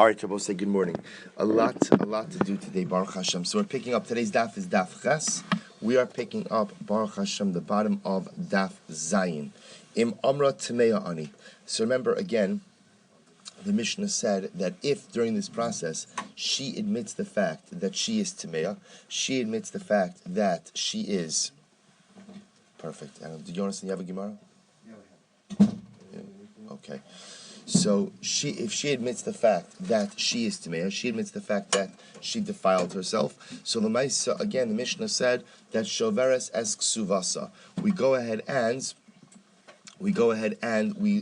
All right, Rabbi, say good morning. A lot to do today, Baruch Hashem. So we're picking up, today's daf is daf ches. We are picking up, Baruch Hashem, the bottom of daf zayin. Im amra tmeya ani. So remember again, the Mishnah said that if during this process she admits the fact that she is tmeya, she admits the fact that she is perfect. Did you understand? You have a Gemara? Yeah. Okay. So if she admits the fact that she is Tamea, she admits the fact that she defiled herself. So the Maisa, again, the Mishnah said that Shoveres es ksuvasa. We go ahead and we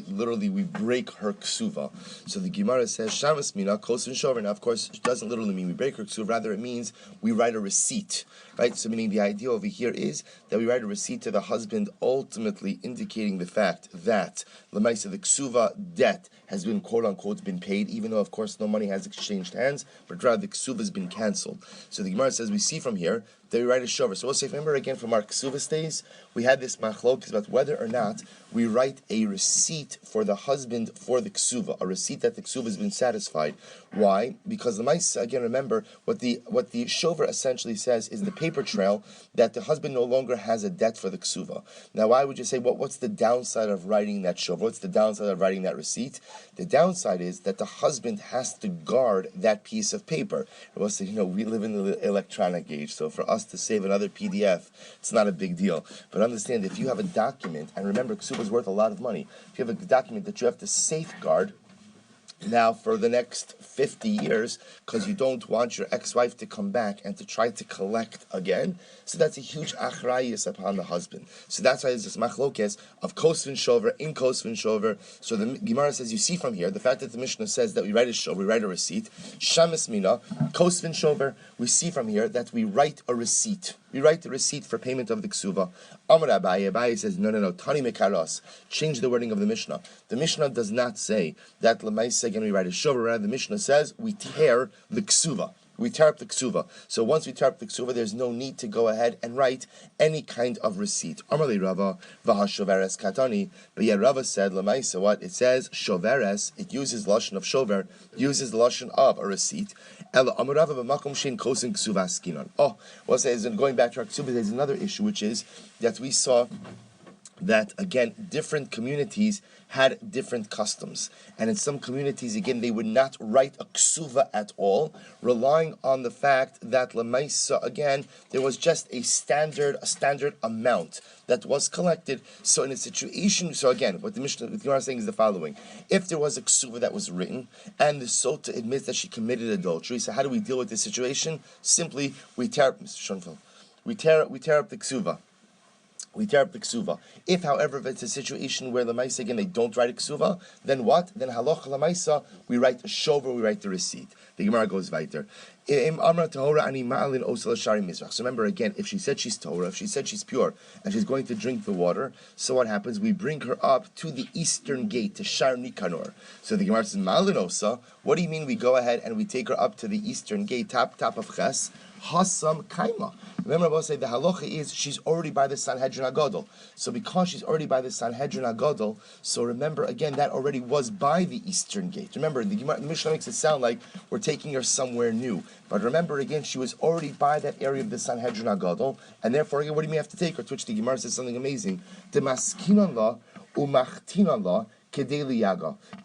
break her ksuva. So the Gemara says shamas mina kosin shover. Now, of course, it doesn't literally mean we break her ksuva. Rather, it means we write a receipt, right? So, meaning the idea over here is that we write a receipt to the husband, ultimately indicating the fact that the ksuva debt has been quote unquote been paid, even though of course no money has exchanged hands, but rather the ksuva has been cancelled. So the Gemara says we see from here that we write a shover. So we'll say, remember again from our ksuva days, we had this machlok about whether or not we write a receipt for the husband for the ksuva, a receipt that the ksuva has been satisfied. Why? Because the mice, again, remember what the shover essentially says is the paper trail that the husband no longer has a debt for the ksuva. Now, why would you say what's the downside of writing that shover? What's the downside of writing that receipt? The downside is that the husband has to guard that piece of paper. We'll say, we live in the electronic age, so for us to save another PDF, it's not a big deal. But understand, if you have a document, and remember, ksuba is worth a lot of money. If you have a document that you have to safeguard now for the next 50 years, because you don't want your ex-wife to come back and to try to collect again, so that's a huge achrayus upon the husband. So that's why there's this machlokes of kosvin shover, in kosvin shover. So the Gemara says, you see from here, the fact that the Mishnah says that we write a shover, we write a receipt, shamis mina, kosvin shover, we see from here that we write a receipt. We write the receipt for payment of the ksuva. Amar Abaye says, no, tani mekaros. Change the wording of the Mishnah. The Mishnah does not say that l'maisa, again, we write a shover. Rather, the Mishnah says we tear the ksuva. We tear up the ksuva. So once we tear up the ksuva, there's no need to go ahead and write any kind of receipt. Amar Rava v'hashoveres katani. But yet Rava said, l'maisa, what? It says shoveres. It uses lashon of shover, uses the lashon of a receipt. Oh, well, says, going back to our ksuba, there's another issue, which is that we saw that, again, different communities had different customs. And in some communities, again, they would not write a ksuva at all, relying on the fact that lemaisa, again, there was just a standard amount that was collected. So in a situation, so again, what the Gemara is saying is the following. If there was a ksuva that was written, and the Sotah admits that she committed adultery, so how do we deal with this situation? Simply, we tear up, Mr. Schoenfeld, we tear up the ksuva. We tear up the ksuva. If, however, if it's a situation where lemaisa, again, they don't write a ksuva, then what? Then halacha lemaisa, we write a shover, we write the receipt. The Gemara goes weiter. So remember again, if she said she's tahora, if she said she's pure, and she's going to drink the water, so what happens? We bring her up to the eastern gate, to Shar Nikanor. So the Gemara says, Ma'alin osa, what do you mean we go ahead and we take her up to the eastern gate, top of Ches? Hasam Kaima. Remember, I will say the halacha is she's already by the Sanhedrin Agadol. So because she's already by the Sanhedrin Agadol, so remember again that already was by the eastern gate. Remember, the Mishnah makes it sound like we're taking her somewhere new. But remember again, she was already by that area of the Sanhedrin Agadol, and therefore again, what do you mean have to take her? To which the Gemara says something amazing. Demaskin Allah umachtin Allah.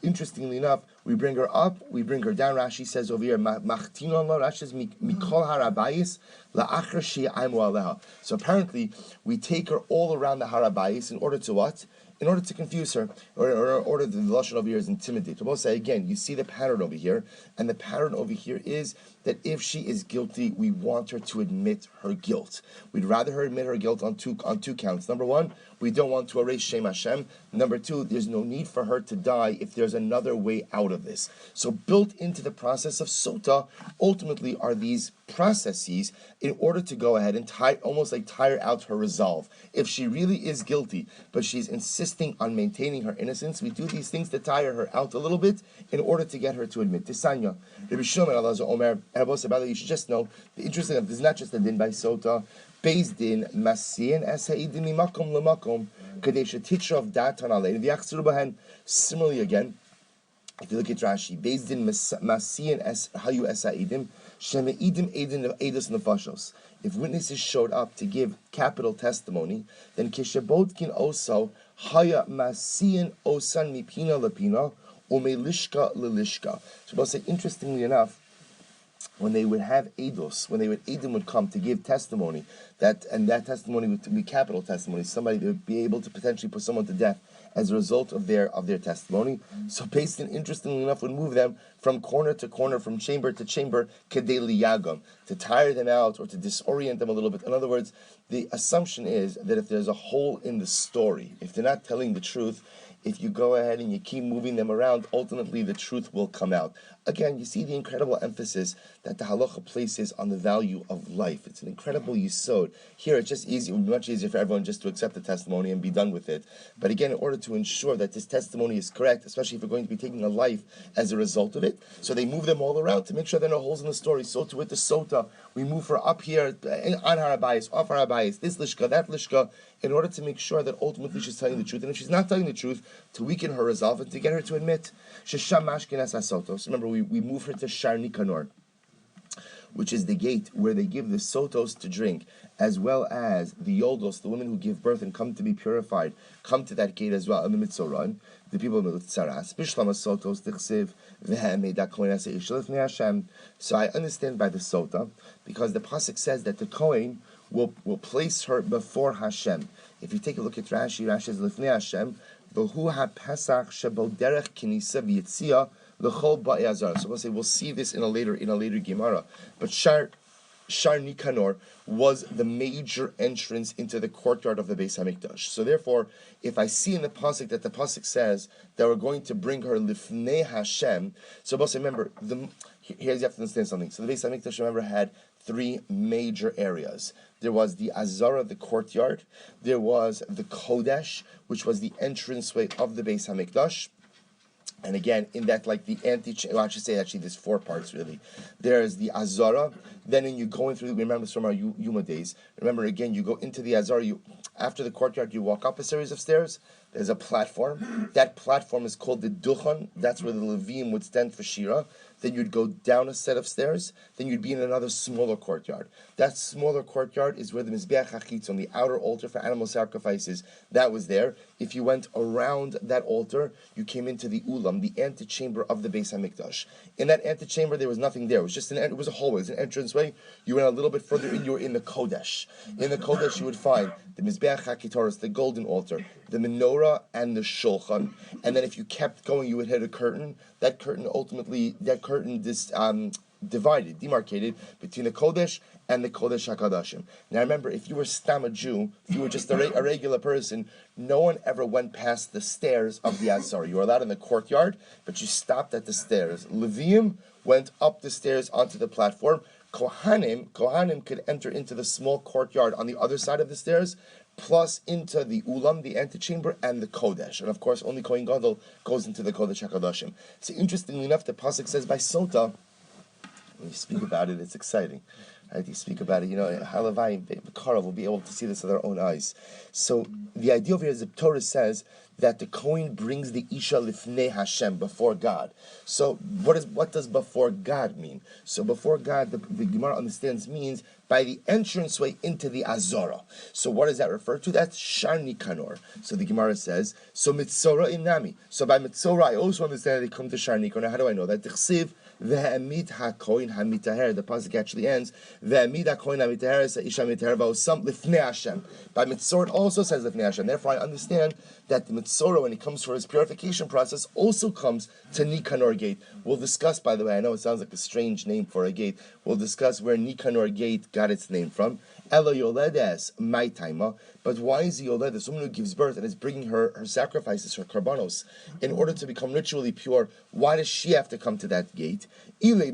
Interestingly enough, we bring her up, we bring her down. Rashi says over here, Rashi says, Mikol harabayis la'achar she'aimu aleha. So apparently, we take her all around the harabayis in order to what? In order to confuse her, or in order the lashon over here is intimidate. We'll say again, you see the pattern over here, and the pattern over here is that if she is guilty, we want her to admit her guilt. We'd rather her admit her guilt on two counts. Number one, we don't want to erase Shem Hashem. Number two, there's no need for her to die if there's another way out of this. So built into the process of Sotah, ultimately are these processes in order to go ahead and tire out her resolve. If she really is guilty, but she's insisting on maintaining her innocence, we do these things to tire her out a little bit in order to get her to admit. Tisanya, Rabbi Shimon Elazar Omer, you should just know, the interesting thing, this is not just a din by Sotah, Beis din masiyin es ha'idim mimakom lemakom kadei shetichrav datan alein v'yachzeru bahen. Similarly again, If you look at Rashi, Beis Din Masiyan es Hayu es Ha'edim, Sheme'idim Edin Edus Nefashos. If witnesses showed up to give capital testimony, then Kishebotkin also Haya Masiyan Osan Mipina Lapina, Umelishka Lilishka. So I'll say, interestingly enough, when they would have Eidos, when Eidim would come to give testimony, that testimony would be capital testimony, somebody that would be able to potentially put someone to death as a result of their testimony. So Beis Din, interestingly enough, would move them from corner to corner, from chamber to chamber, kedei liyagam, to tire them out or to disorient them a little bit. In other words, the assumption is that if there's a hole in the story, if they're not telling the truth, if you go ahead and you keep moving them around, ultimately the truth will come out. Again, you see the incredible emphasis that the halacha places on the value of life. It's an incredible yisod. Here, it's just easy. It would be much easier for everyone just to accept the testimony and be done with it. But again, in order to ensure that this testimony is correct, especially if we're going to be taking a life as a result of it, so they move them all around to make sure there are no holes in the story. So too with the Sotah, we move her up here, on Har HaBayis, off Har HaBayis, this lishka, that lishka, in order to make sure that ultimately she's telling the truth. And if she's not telling the truth, to weaken her resolve and to get her to admit. Shesham Mashkenas HaSotos. Remember, we move her to Shar Nikanor, which is the gate where they give the sotos to drink, as well as the yoldos, the women who give birth and come to be purified, come to that gate as well. And the mitzoran, the people of Mitzaras, Bishlam sotos tichsiv v'ha'emeda kohen ha'se'ish lifnei Hashem. So I understand by the Sotah, because the pasuk says that the kohen will place her before Hashem. If you take a look at Rashi, Rashi is lifnei Hashem, v'hu ha'pesach shebo derech kinisa v'yitzia. So we'll say we'll see this in a later Gemara. But Shar Nikanor was the major entrance into the courtyard of the Beis Hamikdash. So therefore, if I see in the pasuk that the pasuk says that we're going to bring her lifnei Hashem, so we'll say, remember, here's you have to understand something. So the Beis Hamikdash, remember, had three major areas. There was the Azara, the courtyard. There was the Kodesh, which was the entranceway of the Beis Hamikdash. And again, in that, like the I should say actually there's four parts really. There's the Azara. Then when you go in through, remember this from our Yuma days. Remember again, you go into the Azara. After the courtyard, you walk up a series of stairs. There's a platform. That platform is called the Duchan. That's where the Levim would stand for Shira. Then you'd go down a set of stairs. Then you'd be in another smaller courtyard. That smaller courtyard is where the Mizbeach HaChitzon, the outer altar for animal sacrifices, that was there. If you went around that altar, you came into the Ulam, the antechamber of the Beis HaMikdash. In that antechamber, there was nothing there. It was just it was a hallway. It was an entranceway. You went a little bit further in. You were in the Kodesh. In the Kodesh, you would find the Mizbeach HaKitoros, the golden altar, the menorah, and the shulchan. And then if you kept going, you would hit a curtain. That curtain demarcated between the Kodesh and the Kodesh HaKadashim. Now remember, if you were stam a Jew, if you were just a regular person, no one ever went past the stairs of the Azar. You were allowed in the courtyard, but you stopped at the stairs. Levium went up the stairs onto the platform. Kohanim could enter into the small courtyard on the other side of the stairs, plus into the Ulam, the antechamber, and the Kodesh. And of course, only Kohen Gadol goes into the Kodesh HaKadashim. So interestingly enough, the pasuk says by Sotah, when you speak about it, it's exciting. Right? You speak about it, Halavai, Kara will be able to see this with their own eyes. So the idea of here is the Torah says that the Kohen brings the Isha Lifnei Hashem, before God. So what does before God mean? So before God, the Gemara understands means by the entranceway into the Azara. So what does that refer to? That's Shar Nikanor. So the Gemara says, so Mitzora Inami. So by Mitzora, I also understand that they come to Shar Nikanor. How do I know that? T'chsiv ve'emid hakohen hamitaher. The pasuk actually ends ve'emid hakohen hamitaher isha mitaher va'osam lifnei Hashem. By Mitzora, it also says lifnei Hashem. Therefore, I understand that the Mitzora, when he comes for his purification process, also comes to Nikanor gate. We'll discuss, by the way, I know it sounds like a strange name for a gate. We'll discuss where Nikanor gate got its name from. Ela Yoledes, my taima. But why is the Yoledes, someone who gives birth and is bringing her sacrifices, her karbanos, in order to become ritually pure? Why does she have to come to that gate? See, if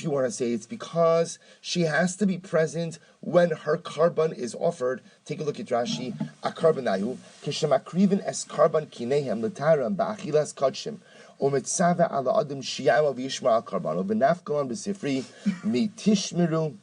you want to say it's because she has to be present when her karban is offered. Take a look at Rashi. Akarbenahu kishemakriven es karban kinehem letaram ba'achilas kodshim. Umetzava ala adam shiyama v'yishma al karbano v'nafkalan b'sifri mitishmiru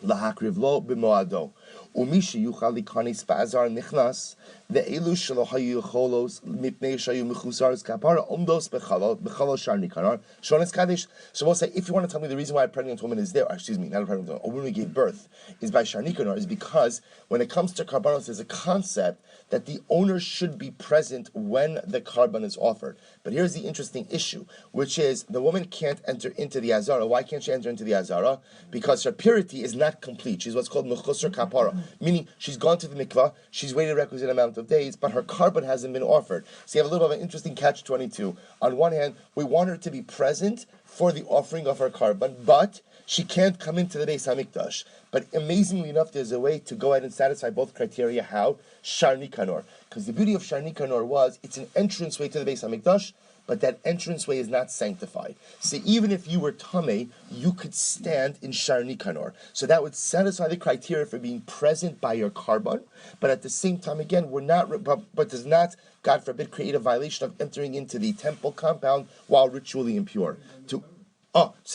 lahakriv lo b'moado. Umishi yuchal likanis ba'azar nichnas The elu shelo hayu cholos mipnei shayu mechusaros kapara umdos bechalal sharni kanar shonas kaddish. So we'll say, if you want to tell me the reason why a pregnant woman is there, excuse me, not a pregnant woman, a woman who gave birth is by sharni kanar, is because when it comes to karbanos, there's a concept that the owner should be present when the karban is offered. But here's the interesting issue, which is the woman can't enter into the azara. Why can't she enter into the azara? Because her purity is not complete. She's what's called mechusar kapara, meaning she's gone to the mikvah, she's waited a requisite amount of days, but her karban hasn't been offered. So you have a little bit of an interesting catch-22. On one hand, we want her to be present for the offering of her karban, but she can't come into the Beis Hamikdash. But amazingly enough, there's a way to go ahead and satisfy both criteria. How? Sharni Kanor. Because the beauty of Sharni Kanor was, it's an entranceway to the Beis Hamikdash, but that entranceway is not sanctified. So even if you were Tameh, you could stand in Sharni Kanor. So that would satisfy the criteria for being present by your karban, but at the same time, again, we're not, but does not, God forbid, create a violation of entering into the temple compound while ritually impure. So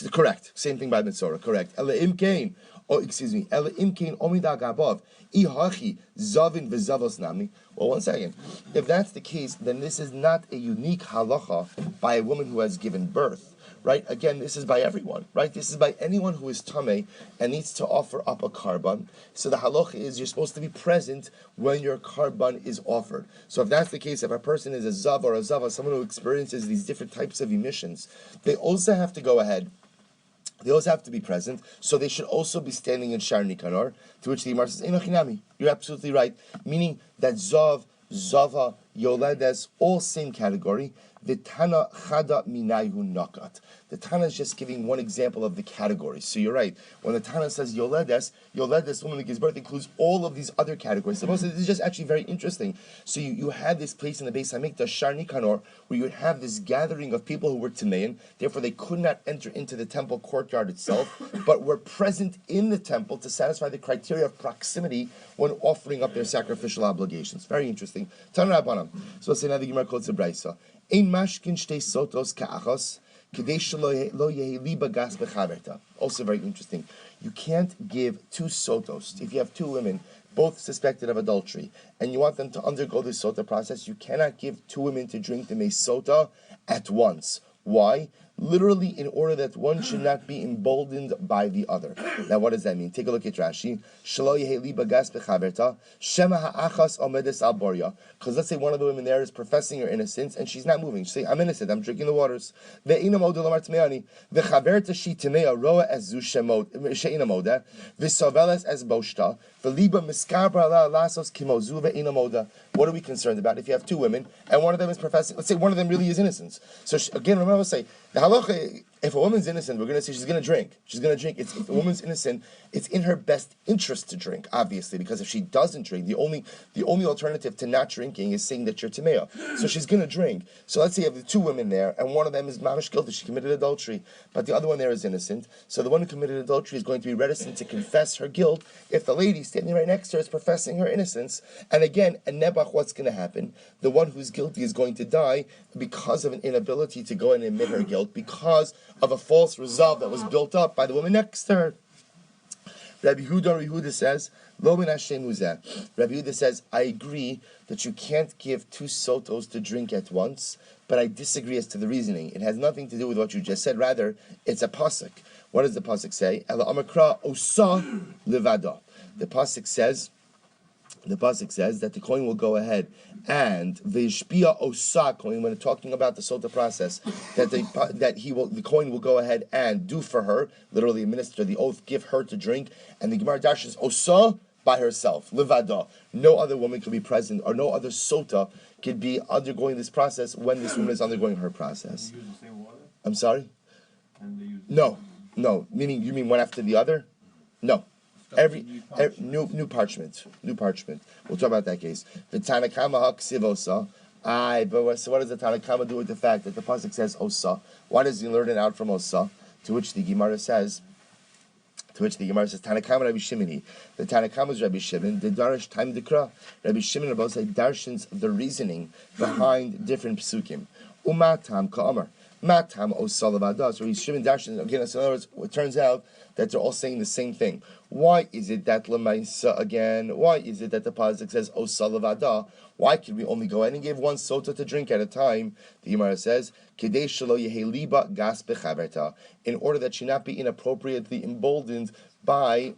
correct. Same thing by Mitzorah, correct. Ela imkein, Ela imkein omidag above. Ihachi zavin v'zavos nami. Well, one second. If that's the case, then this is not a unique halacha by a woman who has given birth, right? Again, this is by everyone, right? This is by anyone who is tameh and needs to offer up a karban. So the halacha is you're supposed to be present when your karban is offered. So if that's the case, if a person is a zav or a zava, someone who experiences these different types of emissions, they also have to go ahead. They also have to be present, so they should also be standing in Sharni Kanor, to which the Gemara says, Einochinami. You're absolutely right. Meaning that Zav, Zava, Yoledes, all same category. The Tana Chada Minayhu Nakat. The Tana is just giving one example of the categories. So you're right. When the Tana says Yoledes, woman who gives birth, includes all of these other categories. So this is just actually very interesting. So you had this place in the Beis Hamikdash, Sharni Kanor, where you would have this gathering of people who were Tamein, therefore they could not enter into the temple courtyard itself, but were present in the temple to satisfy the criteria of proximity when offering up their sacrificial obligations. Very interesting. Tana Rabbanan. So let's say now the Gemara quotes the Braisa. Ein mashkin shtei sotos ka'achos k'dei shelo lo yehi liba gas bechaverta. Also very interesting. You can't give two sotos. If you have two women, both suspected of adultery, and you want them to undergo the sotah process, you cannot give two women to drink the sotah at once. Why? Literally, in order that one should not be emboldened by the other. Now, what does that mean? Take a look at Rashi. Shelo yeheli bagas bechaverta shema ha'achas omedes al borya. Because let's say one of the women there is professing her innocence and she's not moving. She say, "I'm innocent. I'm drinking the waters." Ve'ina moda lamar tmeani vechaverta shi tmea roa as zu shemot she'ina moda v'soveles as boshta v'liba miskabra la lasos kimozu ve'ina moda. What are we concerned about? If you have two women and one of them is professing, let's say one of them really is innocent. So again, remember, say the halacha. If a woman's innocent, we're going to say she's going to drink. She's going to drink. If a woman's innocent, it's in her best interest to drink, obviously, because if she doesn't drink, the only alternative to not drinking is saying that you're tamea. So she's going to drink. So let's say you have the two women there, and one of them is mamish guilty. She committed adultery, but the other one there is innocent. So the one who committed adultery is going to be reticent to confess her guilt if the lady standing right next to her is professing her innocence. And again, a nebach, what's going to happen? The one who's guilty is going to die because of an inability to go and admit her guilt, because of a false resolve that was built up by the woman next to her. Rabbi Yehuda says, Lo min Hashem uzeh. Rabbi Yehuda says, I agree that you can't give two sotos to drink at once, but I disagree as to the reasoning. It has nothing to do with what you just said. Rather, it's a pasuk. What does the pasuk say? Ela amakra osa levada. The pasuk says that the Kohen will go ahead and v'ishpia osa Kohen, when talking about the sotah process, the Kohen will go ahead and do for her, literally administer the oath, give her to drink, and the Gemara dashes osa by herself, levada. No other woman could be present, or no other sotah could be undergoing this process when this woman is undergoing her process. They use the same water? I'm sorry? And they use No. Meaning, you mean one after the other? No. New parchment. We'll talk about that case. The Tanakama haksiv osa. So what does the Tanakama do with the fact that the pasuk says osa? Why does he learn it out from osa? To which the Gemara says, Tanakama Rabbi Shimoni. The Tanakama is Rabbi Shimon. The Darish time Dikra. Rabbi Shimon about say darshans the reasoning behind different psukim. Umatam ka'amar. Matam o salavada. So he's shivin dashin again. So in other words, it turns out that they're all saying the same thing. Why is it that lemaisa again? Why is it that the pasuk says o salavada? Why could we only go ahead and give one sota to drink at a time? The Gemara says, Kedei shelo yehe liba gas bechaverta, in order that she not be inappropriately emboldened by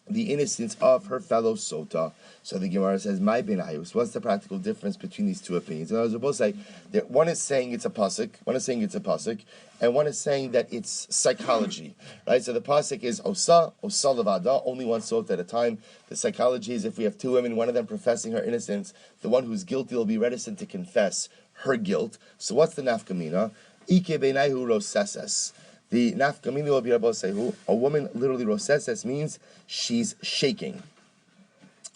the innocence of her fellow sota. So the Gemara says, "My benayus." What's the practical difference between these two opinions? And I was both say that one is saying it's a pasuk, and one is saying that it's psychology, right? So the pasuk is osa levada, only one sota at a time. The psychology is if we have two women, one of them professing her innocence, the one who's guilty will be reticent to confess her guilt. So what's the nafkamina? Ike benayu roseses. The nafkamina will be Rabbi a woman literally roseses means she's shaking.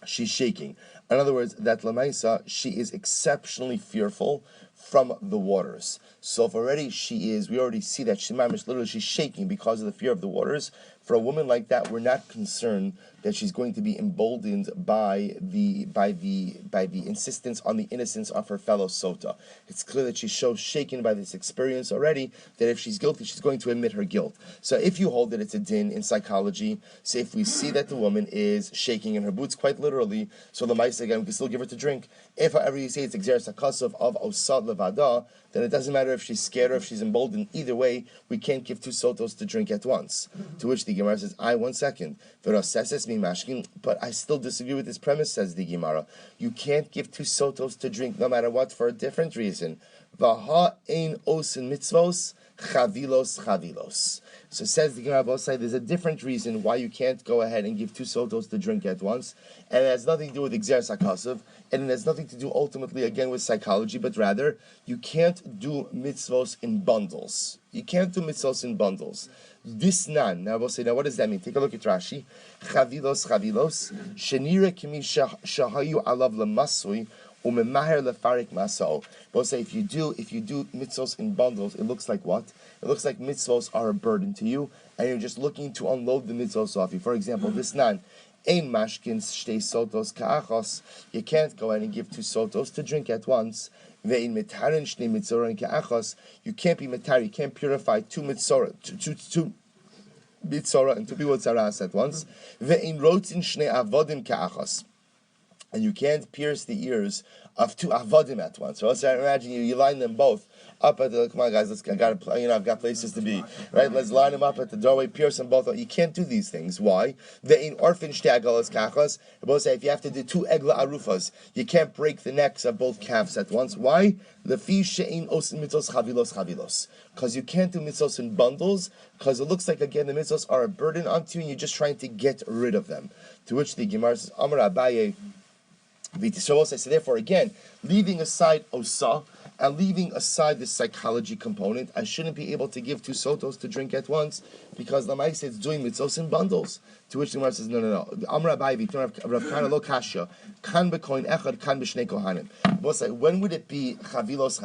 She's shaking. In other words, that lamaisa, she is exceptionally fearful from the waters. So if already we already see that she's shaking because of the fear of the waters. For a woman like that, we're not concerned that she's going to be emboldened by the insistence on the innocence of her fellow sota. It's clear that she's so shaken by this experience already that if she's guilty, she's going to admit her guilt. So if you hold that it's a din in psychology, so if we see that the woman is shaking in her boots quite literally, so the mice again we can still give her to drink. If however you say it's exeris hakasov of osad levada, then it doesn't matter if she's scared or if she's emboldened. Either way, we can't give two sotos to drink at once. To which the Gemara says, one second. But I still disagree with this premise, says the Gemara. You can't give two sotos to drink no matter what for a different reason. Vaha ein osin mitzvos, chavilos. So says the Gemara both sides, there's a different reason why you can't go ahead and give two sotos to drink at once. And it has nothing to do with exeris hakasov, and it has nothing to do ultimately again with psychology, but rather you can't do mitzvos in bundles. You can't do mitzvos in bundles. Disnan. Now we'll say, now what does that mean? Take a look at Rashi. Chavilos, shenira kimi shahayu alav lamasui. We'll say if you do mitzvos in bundles, it looks like what? It looks like mitzvos are a burden to you, and you're just looking to unload the mitzvos off you. For example, this nan, ein mashkin shtei sotos ka'achos. You can't go ahead and give two sotos to drink at once. Ve'in mitarin shnei mitzoron ka'achos. You can't be mitar. You can't purify two mitzora, two mitzora and two biwotzaras at once. Ve'in rotzin shnei avodim ka'achos. And you can't pierce the ears of two avodim at once. So let's imagine you line them both up at the. Come on, guys, I've got places to be. Right, let's line them up at the doorway, pierce them both. You can't do these things. Why? They in orphan shteagalas kachas. Both say if you have to do two egla arufas, you can't break the necks of both calves at once. Why? Lefi she'in osin mitzvos chavilos. Because you can't do mitzvos in bundles. Because it looks like again the mitzvos are a burden onto you, and you're just trying to get rid of them. To which the Gemara says, Amar Abaye. So therefore, again, leaving aside osa and leaving aside the psychology component, I shouldn't be able to give two sotos to drink at once because Lamai says it's doing mitzvos in bundles. To which the Gemara says, no. Amar Abaye, Rav Kana lo kasha, kan bekoin echad, kan b'shnei kohanim. When would it be chavilos?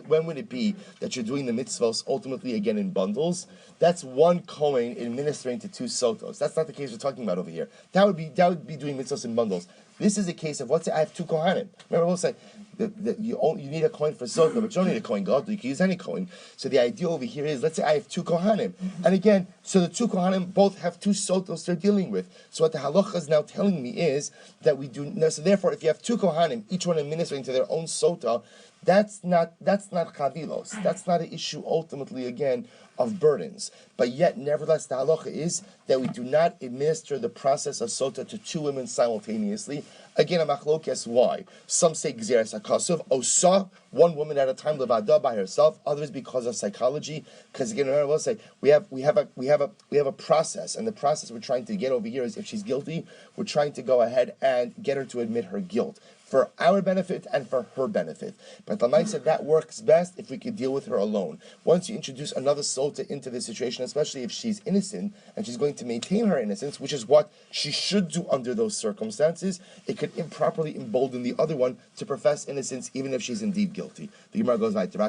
When would it be that you're doing the mitzvos ultimately again in bundles? That's one kohen administering to two sotos. That's not the case we're talking about over here. That would be doing mitzvos in bundles. This is a case of, let's say I have two kohanim. Remember, we'll say that you need a coin for sotah, but you don't need a coin god. You can use any coin. So the idea over here is, let's say I have two kohanim, and again, so the two kohanim both have two sotos they're dealing with. So what the halacha is now telling me is that we do. So therefore, if you have two kohanim, each one administering to their own sotah, that's not chavilos. That's not an issue ultimately again of burdens. But yet, nevertheless, the halacha is that we do not administer the process of sotah to two women simultaneously. Again, a machlokes, why? Some say gzeres hakasuv, osa, one woman at a time, levada by herself. Others because of psychology. Because again, remember, we'll say we have a process, and the process we're trying to get over here is if she's guilty, we're trying to go ahead and get her to admit her guilt, for our benefit and for her benefit. But the Talmud said that works best if we could deal with her alone. Once you introduce another sota into the situation, especially if she's innocent and she's going to maintain her innocence, which is what she should do under those circumstances, it could improperly embolden the other one to profess innocence even if she's indeed guilty. The Gemara goes like, so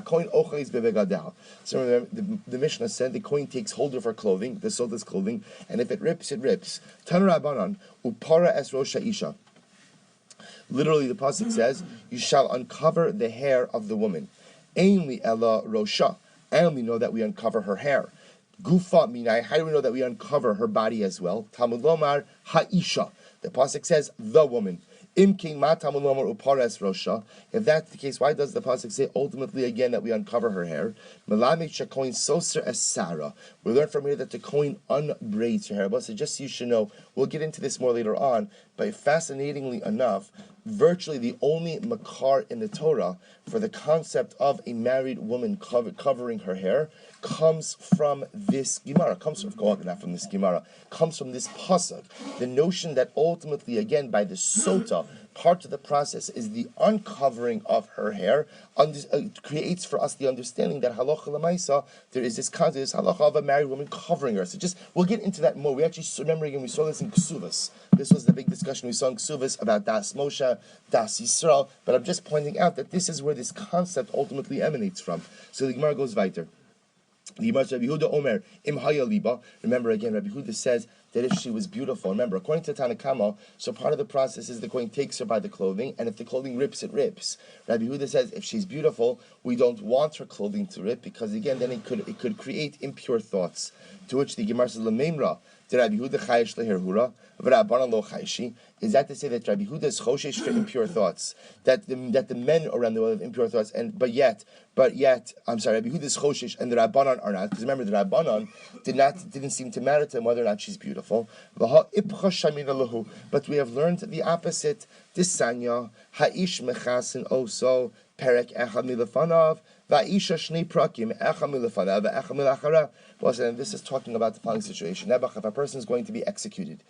remember, the Mishnah said the kohen takes hold of her clothing, the sota's clothing, and if it rips, it rips. Tanur Rabbanan, upara es rosh ha'isha. Literally, the pasuk says, "You shall uncover the hair of the woman." Ainli ella rosha, and we know that we uncover her hair. Gufa minai, how do we know that we uncover her body as well? Talmud lomar ha'isha. The pasuk says the woman. If that's the case, why does the pasuk say ultimately again that we uncover her hair? We learn from here that the kohen unbraids her hair. But so just so you should know, we'll get into this more later on, but fascinatingly enough, virtually the only makar in the Torah for the concept of a married woman covering her hair comes from this Gemara, comes from this pasuk. The notion that ultimately, again, by the Sotah, part of the process is the uncovering of her hair, creates for us the understanding that halacha l'maisa, there is this concept, this halacha of a married woman covering her. So we'll get into that more. We actually remember again, we saw this in Ksuvas. This was the big discussion we saw in Ksuvas about Das Moshe, Das Yisrael, but I'm just pointing out that this is where this concept ultimately emanates from. So the Gemara goes weiter. Remember again, Rabbi Yehuda says that if she was beautiful, remember, according to Tanakama, so part of the process is the kohen takes her by the clothing, and if the clothing rips, it rips. Rabbi Yehuda says if she's beautiful, we don't want her clothing to rip, because again, then it could create impure thoughts. To which the Gemara says, Lememra, Rabbi Yehuda chayish leherhura, v'Rabbanan lo chayishi. Is that to say that Rabbi Yehuda is choshesh for impure thoughts, that the men around the world have impure thoughts, but yet, Rabbi Yehuda is choshesh and the Rabbanan are not, because remember the Rabbanan didn't seem to matter to them whether or not she's beautiful. But we have learned the opposite. Disanya ha'ish mechasin oso perek echad milafanav. Va'isha shnei prakim echad milafanav va'echad milachara. Well, this is talking about the following situation. If a person is going to be executed,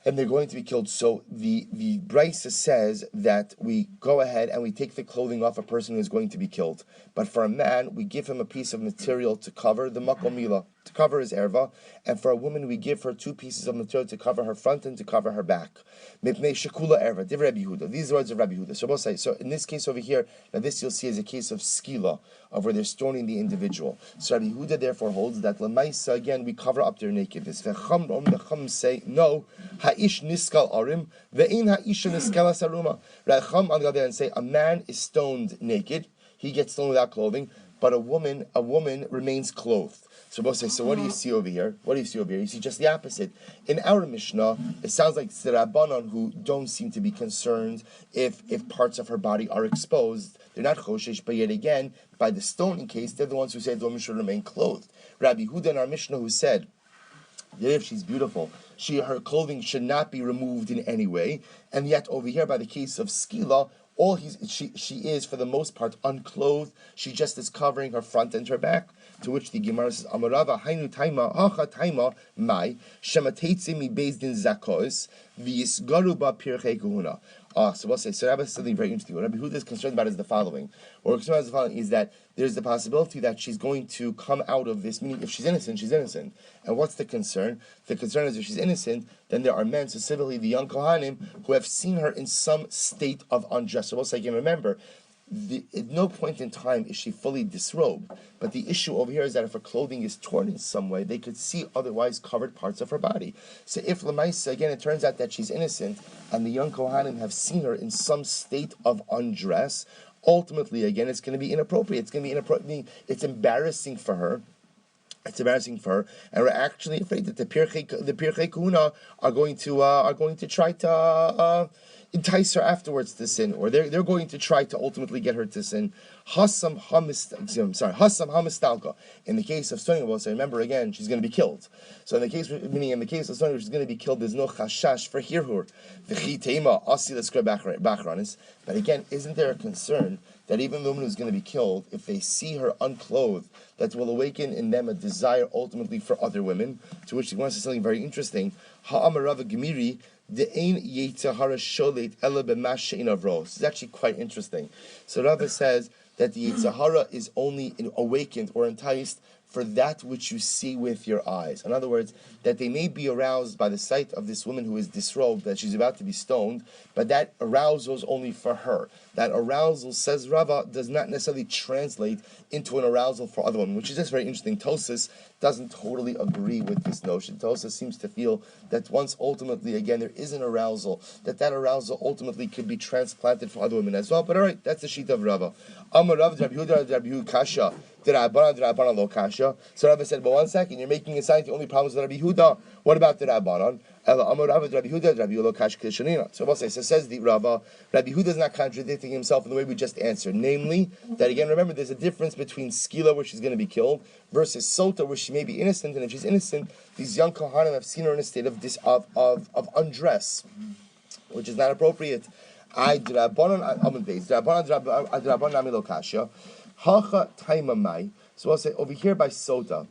and they're going to be killed. So the Brisa says that we go ahead and we take the clothing off a person who is going to be killed. But for a man, we give him a piece of material to cover the makomila, to cover his erva, and for a woman, we give her 2 pieces of material to cover her front and to cover her back. Mipnei shekula erva, div Rabbi Yehuda. These are words of Rabbi Yehuda. So we'll say, so in this case over here, now this you'll see is a case of skila, of where they're stoning the individual. So Rabbi Yehuda therefore holds that lemaisa, again, we cover up their nakedness. The Chum say, no, ha'ish niskal arim, ve'in ha'isha niskala saruma. Chum on the other hand say, a man is stoned naked, he gets stoned without clothing, but a woman remains clothed. So both say, so what do you see over here? You see just the opposite. In our Mishnah, it sounds like it's the Rabbanon who don't seem to be concerned if parts of her body are exposed. They're not choshesh, but yet again, by the stoning case, they're the ones who say the woman should remain clothed. Rabbi Yehuda in our Mishnah who said that if she's beautiful, her clothing should not be removed in any way. And yet over here, by the case of skila, she is for the most part unclothed. She just is covering her front and her back. To which the Gemara says, Amarava hainu taima hacha taima mai shemateitze mi bezdin zakos v'yisgaru ba pirchei kuhuna. So we'll say, so Rabbi says something very interesting. What Rabbi Huda is concerned about is the following. What we're concerned about is the following, is that there's the possibility that she's going to come out of this, meaning if she's innocent, she's innocent. And what's the concern? The concern is if she's innocent, then there are men, specifically the young Kohanim, who have seen her in some state of undress. So we'll say, again, remember, at no point in time is she fully disrobed. But the issue over here is that if her clothing is torn in some way, they could see otherwise covered parts of her body. So if Lamaisa, again, it turns out that she's innocent, and the young Kohanim have seen her in some state of undress, ultimately, again, it's going to be inappropriate. It's going to be inappropriate. It's embarrassing for her. And we're actually afraid that the Pirchei Kuna are going to try to entice her afterwards to sin, or they're going to try to ultimately get her to sin. Hasam hamistalka. In the case of stoning, we'll say, remember again, she's going to be killed. So in the case of stoning, she's going to be killed. There's no chashash for hirhur. But again, isn't there a concern that even the woman who's going to be killed, if they see her unclothed, that will awaken in them a desire ultimately for other women? To which he wants to say something very interesting. Ha'amarava gemiri. This is actually quite interesting. So Rava says that the Yitzhahara is only awakened or enticed for that which you see with your eyes. In other words, that they may be aroused by the sight of this woman who is disrobed, that she's about to be stoned, but that arousal is only for her. That arousal, says Rava, does not necessarily translate into an arousal for other women, which is just very interesting. Tosas doesn't totally agree with this notion. Tosas seems to feel that once ultimately, again, there is an arousal, that arousal ultimately could be transplanted for other women as well. But all right, that's the sheet of Rava. Amar Rav Rabbi Yehuda Kasha. So Rabbi said, but 1 second, you're making a sign the only problem is with Rabbi Yehuda. What about the Rabbanon? So we'll say, so says the Rabbi Yehuda is not contradicting himself in the way we just answered. Namely, that again, remember, there's a difference between Skila, where she's going to be killed, versus Sotah, where she may be innocent, and if she's innocent, these young Kohanim have seen her in a state of undress, which is not appropriate. So I'll say over here by Sotah,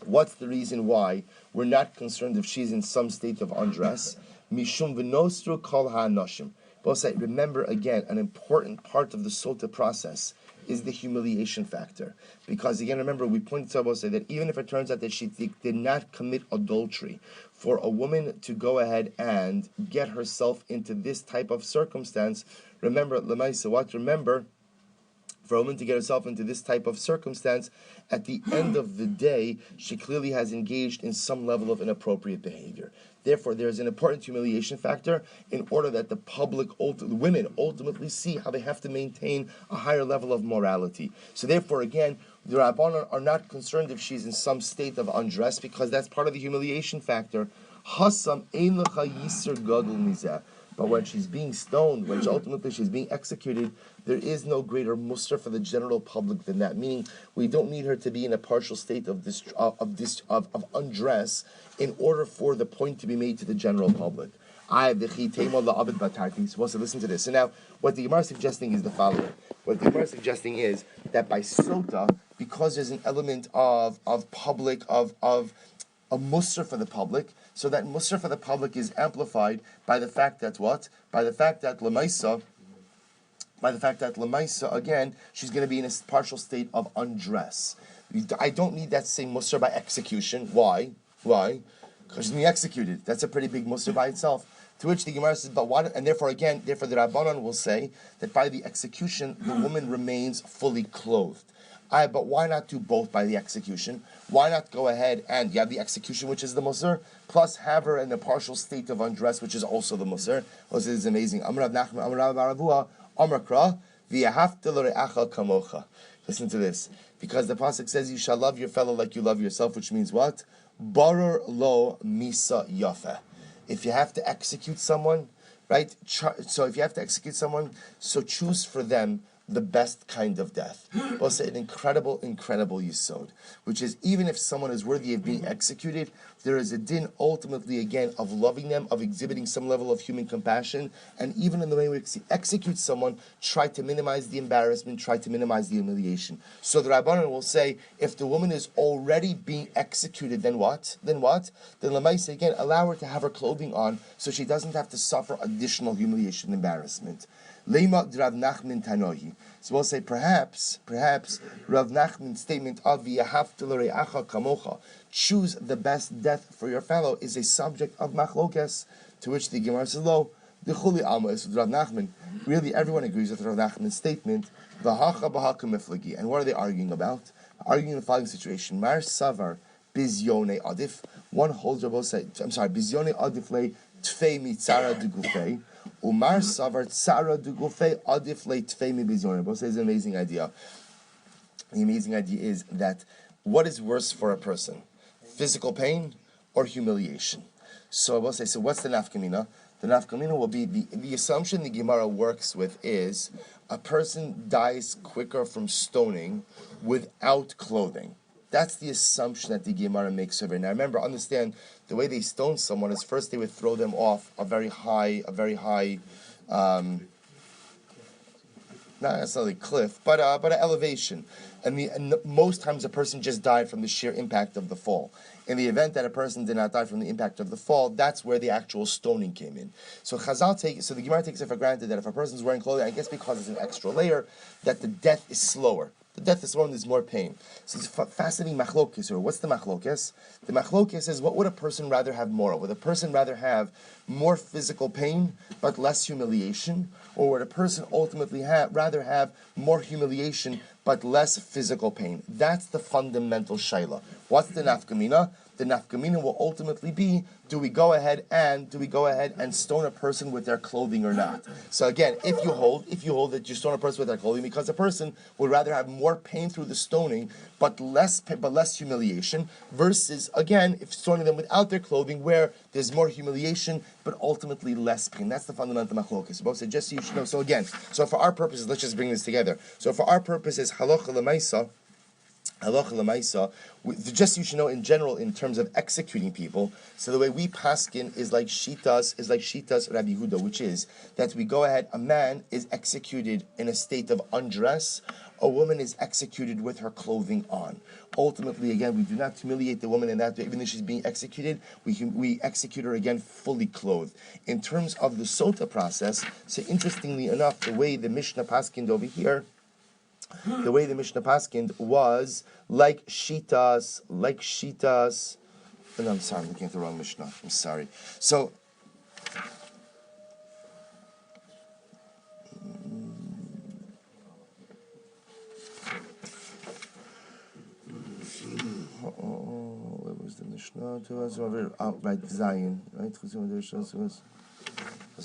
what's the reason why we're not concerned if she's in some state of undress? Mishum v'nosru kol ha'anoshim. But I'll say, remember again, an important part of the Sotah process is the humiliation factor. Because again, remember, we pointed out, we'll say that even if it turns out that she did not commit adultery, for a woman to go ahead and get herself into this type of circumstance, remember, Lamaisa, what? Remember, for a woman to get herself into this type of circumstance, at the end of the day, she clearly has engaged in some level of inappropriate behavior. Therefore, there's an important humiliation factor in order that the public, the women, ultimately see how they have to maintain a higher level of morality. So therefore, again, the Rabbanan are not concerned if she's in some state of undress, because that's part of the humiliation factor. Hasam ein lecha yisur gadol mizeh. But when she's being stoned, when ultimately she's being executed, there is no greater muster for the general public than that. Meaning, we don't need her to be in a partial state of undress in order for the point to be made to the general public. So listen to this. So now, what the Gemara is suggesting is the following. What the Gemara is suggesting is that by Sotah, because there's an element of public, of a muster for the public, so that muster for the public is amplified by the fact that what? By the fact that Lamaisa, again, she's going to be in a partial state of undress. I don't need that same muster by execution. Why? Because she's being executed. That's a pretty big muster by itself. To which the Gemara says, but why? And therefore the Rabbanan will say that by the execution, the woman remains fully clothed. But why not do both by the execution? Why not go ahead and you have the execution, which is the musar, plus have her in a partial state of undress, which is also the musar? This is amazing. Listen to this. Because the pasuk says, you shall love your fellow like you love yourself, which means what? Barer lo misa yafe. If you have to execute someone, right? So if you have to execute someone, so choose for them the best kind of death. We'll say an incredible yisod, which is even if someone is worthy of being executed, there is a din ultimately again of loving them, of exhibiting some level of human compassion, and even in the way we execute someone, try to minimize the embarrassment, try to minimize the humiliation. So the Rabbanan will say, if the woman is already being executed, then what? Then Lamaisa again, allow her to have her clothing on so she doesn't have to suffer additional humiliation and embarrassment. Lema Rav Nachman Tanohi. So we'll say perhaps Rav Nachman's statement of V'yahavta l're'acha kamocha, choose the best death for your fellow, is a subject of machlokes, to which the Gemara says, lo, d'chuli alma is with Rav Nachman. Really, everyone agrees with Rav Nachman's statement. V'hacha b'haka miflagi. And what are they arguing about? Arguing the following situation. Mar savar bizyone adif. One holds bizyone adif le tfei mitzara dugufei. Umar savar tsara dugufei adif le tfei mi bizyone. Both says an amazing idea. The amazing idea is that what is worse for a person? Physical pain or humiliation? So I will say, so what's the nafkamina? The nafkamina will be the assumption the Gemara works with is a person dies quicker from stoning without clothing. That's the assumption that the Gemara makes over. Now remember, understand, the way they stone someone is first they would throw them off a very high, not necessarily cliff, but an elevation. And most times a person just died from the sheer impact of the fall. In the event that a person did not die from the impact of the fall, that's where the actual stoning came in. So the Gemara takes it for granted that if a person's wearing clothing, I guess because it's an extra layer, that the death is slower. The death is one is more pain. So it's fascinating machlokes. Or what's the machlokes? The machlokes is, what would a person rather have more of? Would a person rather have more physical pain but less humiliation, or would a person ultimately rather have more humiliation but less physical pain? That's the fundamental shaila. What's the nafkamina? The nafkamina will ultimately be: do we go ahead and stone a person with their clothing or not? So again, if you hold that you stone a person with their clothing, because a person would rather have more pain through the stoning but less humiliation, versus again, if stoning them without their clothing, where there's more humiliation but ultimately less pain. That's the fundamental machlokas. Both said, just so you should know. So again, for our purposes, let's just bring this together. So for our purposes, halacha lemaisa, just so you should know in general, in terms of executing people, so the way we paskin is like shitas Rabbi Huda, which is that we go ahead, a man is executed in a state of undress, a woman is executed with her clothing on. Ultimately, again, we do not humiliate the woman in that way. Even though she's being executed, we execute her again fully clothed. In terms of the Sotah process, so interestingly enough, the way the Mishnah paskind over here, was like shitas. No, I'm sorry, I'm looking at the wrong Mishnah. I'm sorry. So, where was the Mishnah? Right, Zion. Right, was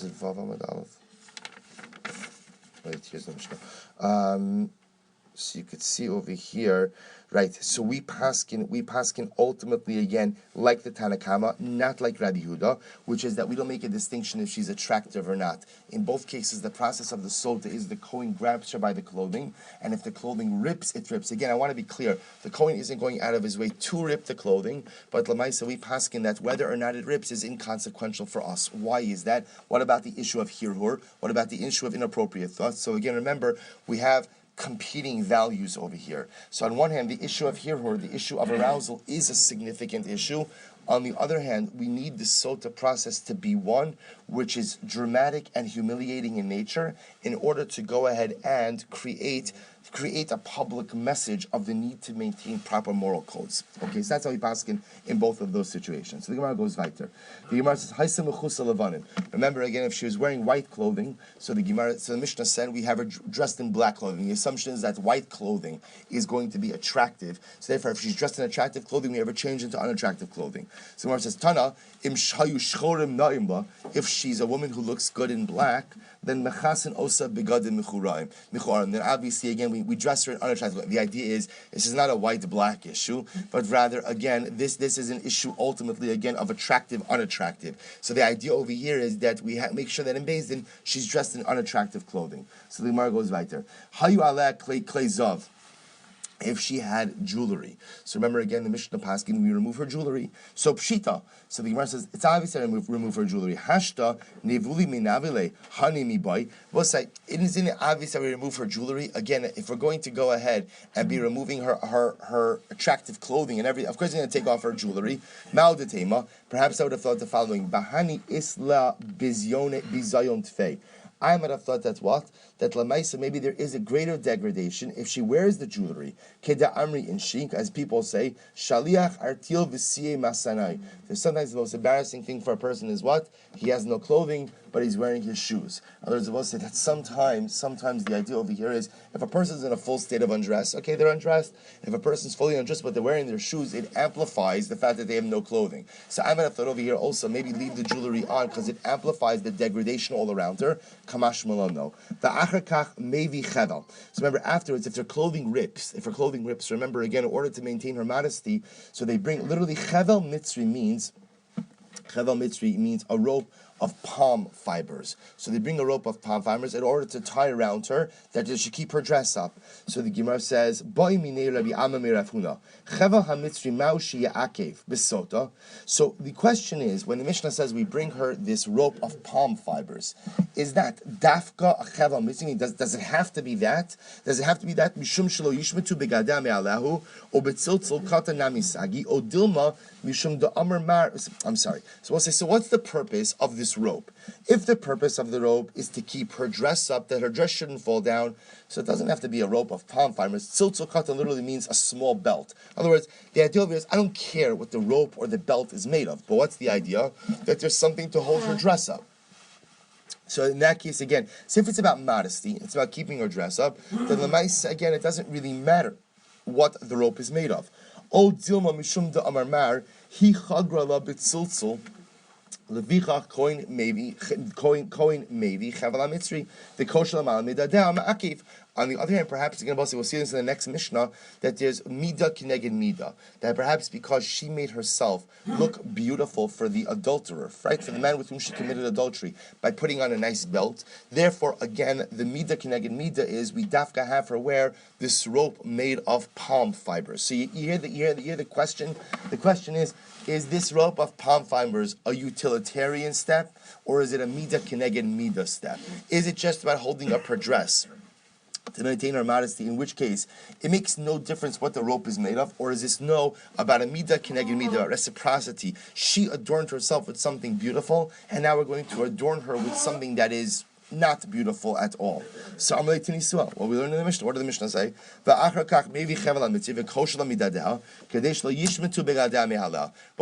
it Vav Amud Aleph? Right, here's the Mishnah. So you could see over here, right? So we paskin ultimately again like the Tanakama, not like Rabbi Huda, which is that we don't make a distinction if she's attractive or not. In both cases, the process of the Sotah is the Kohen grabs her by the clothing, and if the clothing rips, it rips. Again, I want to be clear: the Kohen isn't going out of his way to rip the clothing, but Lamaisa, we paskin that whether or not it rips is inconsequential for us. Why is that? What about the issue of hirhur? What about the issue of inappropriate thoughts? So again, remember, we have competing values over here. So on one hand, the issue of hirhur, the issue of arousal, is a significant issue. On the other hand, we need the Sotah process to be one which is dramatic and humiliating in nature, in order to go ahead and create a public message of the need to maintain proper moral codes. Okay, so that's how we paskin in both of those situations. So the Gemara goes weiter. The Gemara says, "Haisa mechusa levanim." Remember again, if she was wearing white clothing, so the Mishnah said we have her dressed in black clothing. The assumption is that white clothing is going to be attractive. So therefore, if she's dressed in attractive clothing, we have her change into unattractive clothing. So the Gemara says, "Tana im shayu shchorim na'imla." If she's a woman who looks good in black, then mechasin osa begadim mechurim. Then obviously again we dress her in unattractive. The idea is this is not a white-black issue, but rather again this is an issue ultimately again of attractive, unattractive. So the idea over here is that we make sure that in Beis Din she's dressed in unattractive clothing. So the Gemara goes weiter. Hayu aleh klei zav. If she had jewelry. So remember again, the Mishnah Paskin, we remove her jewelry. So pshita. So the Gemara says, it's obvious that I remove her jewelry. Hashta nevuli minavile hani mi boy. We'll say, isn't it obvious that we remove her jewelry? Again, if we're going to go ahead and be removing her attractive clothing and everything, of course we're going to take off her jewelry. Ma'odetema. Perhaps I would have thought the following. Bahani isla bizayon tfei. I might have thought that Lamaisa, maybe there is a greater degradation if she wears the jewelry. Keda Amri in Shink, as people say, Shaliach Artil V'Siye Masanai. There's sometimes the most embarrassing thing for a person is what? He has no clothing, but he's wearing his shoes. In other words, we'll say that sometimes the idea over here is if a person's in a full state of undress, okay, they're undressed. If a person's fully undressed but they're wearing their shoes, it amplifies the fact that they have no clothing. So I might have thought over here also maybe leave the jewelry on because it amplifies the degradation all around her. Kamash Malano. The Achakach Mevi Chevel. So remember afterwards, if her clothing rips, remember again, in order to maintain her modesty, so they bring literally Chevel Mitzri means a rope of palm fibers. So they bring a rope of palm fibers in order to tie around her that she keep her dress up. So the Gemara says, "Boi minei Rabbi Amma mirafuna chevel hamitzri maushi ya'akev besota." So the question is, when the Mishnah says we bring her this rope of palm fibers, is that dafka a chevel mitzri? Does it have to be that? Does it have to be that? Mishum shelo yishmetu begadam me'alahu o betziltzil kata namisagi o dilma mishum da amar mar. I'm sorry. So we'll say, so what's the purpose of this this rope? If the purpose of the rope is to keep her dress up, that her dress shouldn't fall down, so it doesn't have to be a rope of palm fibers. Tziltzul katan literally means a small belt. In other words, the idea of it is, I don't care what the rope or the belt is made of, but what's the idea? That there's something to hold her dress up. So in that case, again, so if it's about modesty, it's about keeping her dress up, then l'maisa, again, it doesn't really matter what the rope is made of. O dilma mishum da amar mar, hi chagra la b'tziltzul, levicha koin maybe chavala mitzri, the kosher lamal midadeh ma'akiv. On the other hand, perhaps again, we'll see this in the next Mishnah, that there's midah kineged midah, that perhaps because she made herself look beautiful for the adulterer, right, for the man with whom she committed adultery, by putting on a nice belt. Therefore, again, the midah kineged midah is we dafka have her wear this rope made of palm fibers. So you hear the question. The question is this rope of palm fibers a utilitarian step, or is it a midah kineged midah step? Is it just about holding up her dress to maintain her modesty, in which case it makes no difference what the rope is made of, or is this about a midah kineged midah, reciprocity? She adorned herself with something beautiful, and now we're going to adorn her with something that is not beautiful at all. So what we learn in the Mishnah, what did the Mishnah say? We'll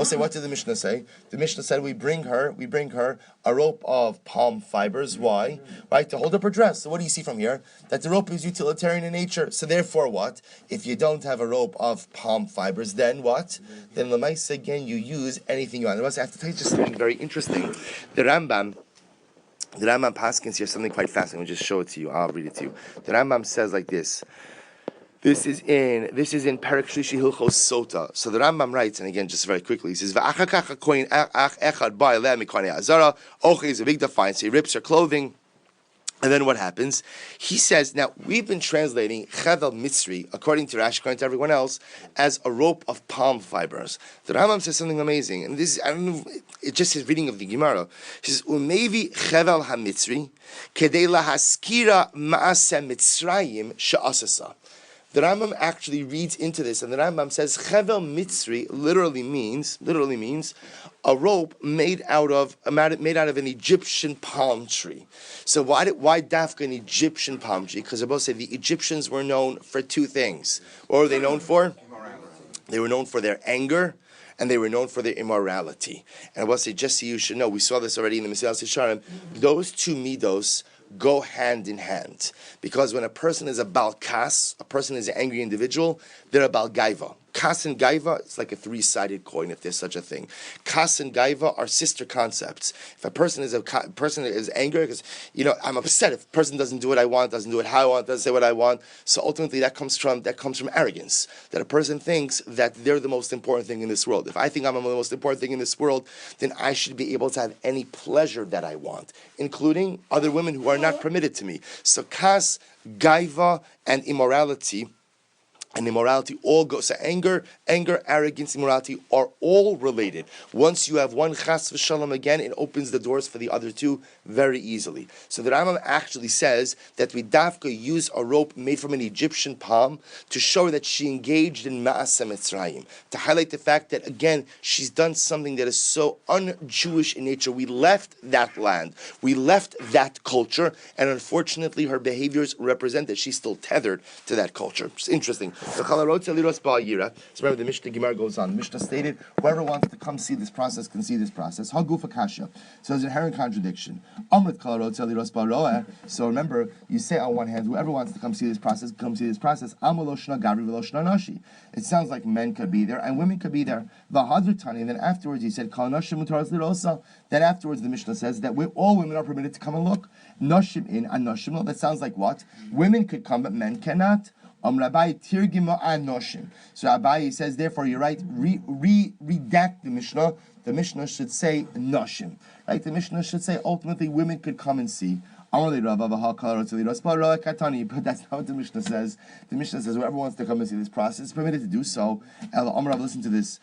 say, what did the Mishnah say? The Mishnah said we bring her a rope of palm fibers. Why? Right, to hold up her dress. So what do you see from here? That the rope is utilitarian in nature. So therefore what? If you don't have a rope of palm fibers, then what? Then l'maisa, again, you use anything you want. I have to tell you just something very interesting. The Rambam Paskins here something quite fascinating. I'll just show it to you. I'll read it to you. The Rambam says like this. This is in Perek Shlishi Hilchos Sotah. So the Rambam writes, and again, just very quickly, he says, "V'achakach koin echad ba eleh mikonei azara ochei zevigda finds." He rips her clothing. And then what happens? He says, now we've been translating Chevel Mitzri, according to Rashi, according to everyone else, as a rope of palm fibers. The Rambam says something amazing, and this is, I don't know, it's just his reading of the Gemara. He says, Umevi Chevel HaMitzri, Kedei Lahaskira Maaseh Mitzrayim Sha'asasa. The Rambam actually reads into this, and the Rambam says Chevel Mitzri literally means a rope made out of an Egyptian palm tree. So why dafka an Egyptian palm tree? Because I both say the Egyptians were known for two things. What were they known for? They were known for their anger, and they were known for their immorality. And I will say, just so you should know, we saw this already in the Mesilas Yesharim, those two midos go hand in hand. Because when a person is a balkas, a person is an angry individual, they're a balgaiva. Kas and Gaiva, it's like a three-sided coin, if there's such a thing. Kas and Gaiva are sister concepts. If a person is angry, because I'm upset if a person doesn't do what I want, doesn't do it how I want, doesn't say what I want. So ultimately, that comes from arrogance. That a person thinks that they're the most important thing in this world. If I think I'm the most important thing in this world, then I should be able to have any pleasure that I want, including other women who are not permitted to me. So Kas, Gaiva, and immorality all go. So anger, arrogance, immorality are all related. Once you have one chas v'shalom again, it opens the doors for the other two very easily. So the Rambam actually says that we dafka use a rope made from an Egyptian palm to show that she engaged in ma'aseh Mitzrayim, to highlight the fact that again she's done something that is so un-Jewish in nature. We left that land, we left that culture, and unfortunately her behaviors represent that she's still tethered to that culture. It's interesting. So remember the Mishnah Gemara goes on. The Mishnah stated, whoever wants to come see this process can see this process. Haguf Akasha. So there's an inherent contradiction. So remember, you say on one hand, whoever wants to come see this process, come see this process. It sounds like men could be there and women could be there. And then afterwards he said, then afterwards the Mishnah says that all women are permitted to come and look. Nashim in and nashim lo. That sounds like what? Women could come but men cannot. Rabbi Tirgima Anoshim. So Abai says, therefore, you're right. Redact the Mishnah. The Mishnah should say Noshim. Right? The Mishnah should say ultimately women could come and see. But that's not what the Mishnah says. The Mishnah says whoever wants to come and see this process is permitted to do so. Listen to this.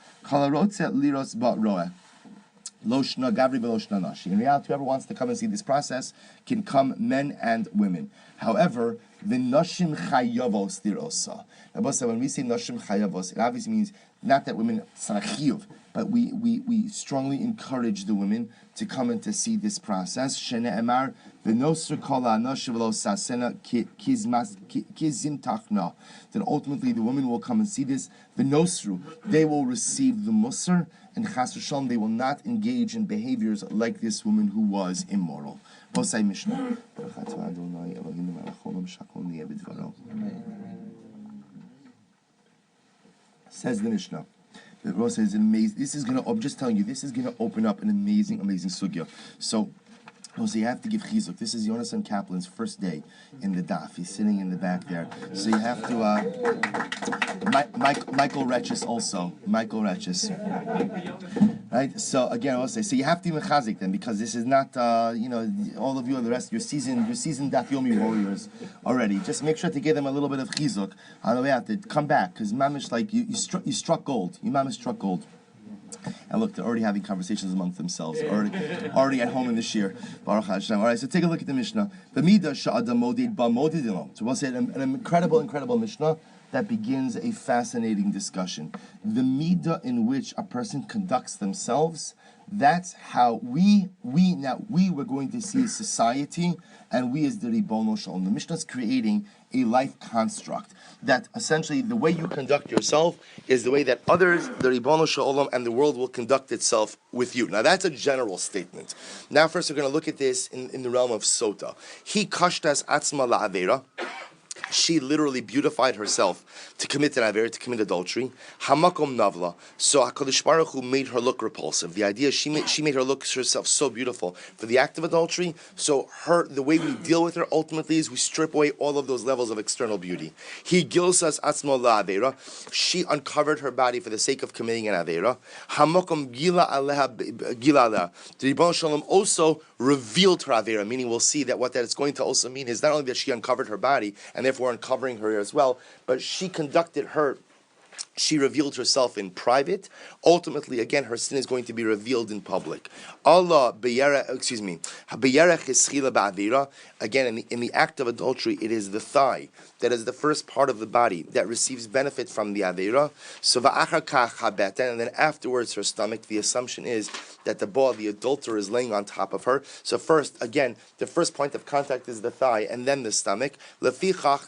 Loshna Gavri Veloshna Nashi. In reality, whoever wants to come and see this process can come, men and women. However, V'noshim chayavos dirosa. Rabbi said when we say noshim chayavos, it obviously means not that women sarachiyuv, but we strongly encourage the women to come and to see this process. Shene'emar v'nosr kol ha'anosh v'lo sasena kizim tachna. Then ultimately the women will come and see this. V'nosru, they will receive the musr, and chas v'shalom, they will not engage in behaviors like this woman who was immoral. Bosai Mishnah. Says the Mishnah. The Rosh says amazing. This is gonna. I'm just telling you. This is gonna open up an amazing sugya. So you have to give chizuk. This is Yonasan Kaplan's first day in the daf. He's sitting in the back there. So you have to. Michael Retches also. Michael Retches. Right. So again, I'll say. So you have to be mechazik then, because this is not. All of you and the rest. Your seasoned daf Yomi warriors already. Just make sure to give them a little bit of chizuk on the way out. To come back, because mamish, like you struck gold. You mamish struck gold. And look, they're already having conversations amongst themselves, already at home in the shir. Baruch Hashem. All right, so take a look at the Mishnah. So we'll say an incredible Mishnah that begins a fascinating discussion. The midah in which a person conducts themselves, that's how we were going to see a society, and we as the Ribono Shalom. The Mishnah is creating a life construct that essentially the way you conduct yourself is the way that others, the Ribono Shalom, and the world will conduct itself with you. Now that's a general statement. Now first we're going to look at this in the realm of Sotah. He kashtas atzma la'avera. She literally beautified herself to commit an aver, to commit adultery. Hamakom navla. So HaKadosh Baruch Hu made her look repulsive. The idea is she made her look herself so beautiful for the act of adultery. So the way we deal with her ultimately is we strip away all of those levels of external beauty. He gilsas atzmo la'avera. She uncovered her body for the sake of committing an avera. Hamakom gila aleha gila aleha. The Ribono Shalom also revealed her avera, meaning we'll see that what that is going to also mean is not only that she uncovered her body and therefore uncovering her as well, but she revealed herself in private. Ultimately, again, her sin is going to be revealed in public. Allah again, in the act of adultery, it is the thigh that is the first part of the body that receives benefit from the avera. So and then afterwards her stomach. The assumption is that the adulterer, is laying on top of her. So first, again, the first point of contact is the thigh and then the stomach. Therefore,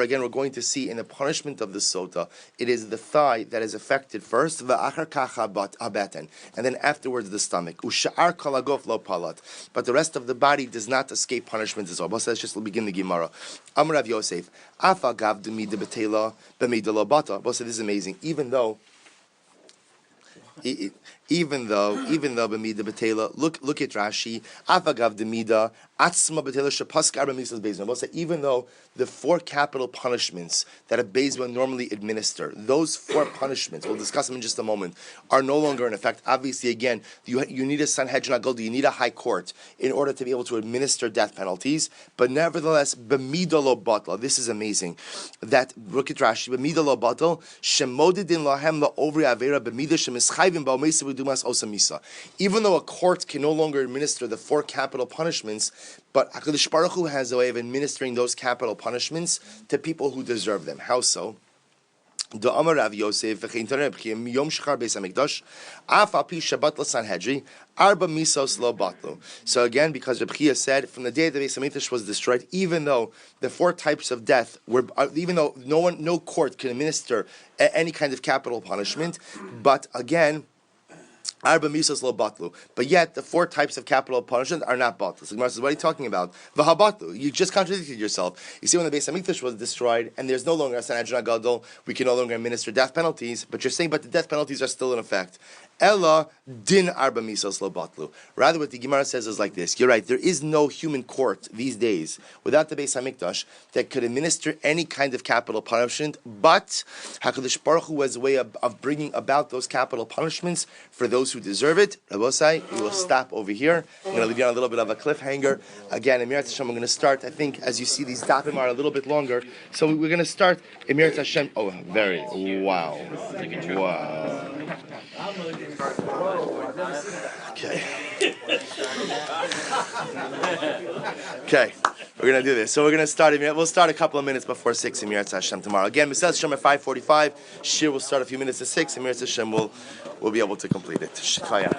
again, we're going to see in the punishment of the Sotah, it is the thigh that is affected first, and then afterwards the stomach. But the rest of the body does not escape punishment as well. But let's just begin the Gemara. Amar Rav Yosef, Afa gav demida betela b'mida lo bata. But this is amazing. Even though b'mida betela, look at Rashi. Afa gav demida atzma betela shepaskar b'misas beis. Even though the 4 capital punishments that a beis normally administer, those 4 punishments, we'll discuss them in just a moment, are no longer in effect. Obviously, again, you need a Sanhedrin Agol, you need a high court in order to be able to administer death penalties. But nevertheless, b'mida lo batla. This is amazing. That look at Rashi. B'mida lo batla shemodidin lahem la'ovri avera b'mida shemischayvim ba'omeisa v'dumas osamisa. Even though a court can no longer administer the 4 capital punishments, but HaKadosh Baruch Hu has a way of administering those capital punishments to people who deserve them. How so? The Amar Rav Yosef Yom Shachar Beis Hamikdash Af Al Pi Shabbat LaSanhedrin Arba Misos Lo Batlu. So again, because Reb Chia said from the day the Beis Hamikdash was destroyed, even though the 4 types of death even though no court can administer any kind of capital punishment, but again, Arba misas lo batlu. But yet, the 4 types of capital punishment are not batlu. So Gemara says, what are you talking about? V'habatlu. You just contradicted yourself. You see, when the Beis Hamikdash was destroyed, and there's no longer a Sanhedrin Gadol, we can no longer administer death penalties, but you're saying, but the death penalties are still in effect. Ella din arba misas lo batlu. Rather, what the Gemara says is like this. You're right, there is no human court these days, without the Beis Hamikdash, that could administer any kind of capital punishment, but HaKadosh Baruch Hu has a way of bringing about those capital punishments for those who deserve it. Rabosai, we will stop over here. I'm going to leave you on a little bit of a cliffhanger. Again, Emirat Hashem, we're going to start, I think, as you see, these dapim are a little bit longer. So we're going to start Emirat Hashem. Oh, very. Wow. Wow. Okay. Okay. We're gonna do this. So we're gonna start. We'll start a couple of minutes before 6 in Mirat Hashem tomorrow. Again, Mitzvah Hashem at 5:45. Shir will start a few minutes to 6, and Mirat Hashem will be able to complete it. Shkaya.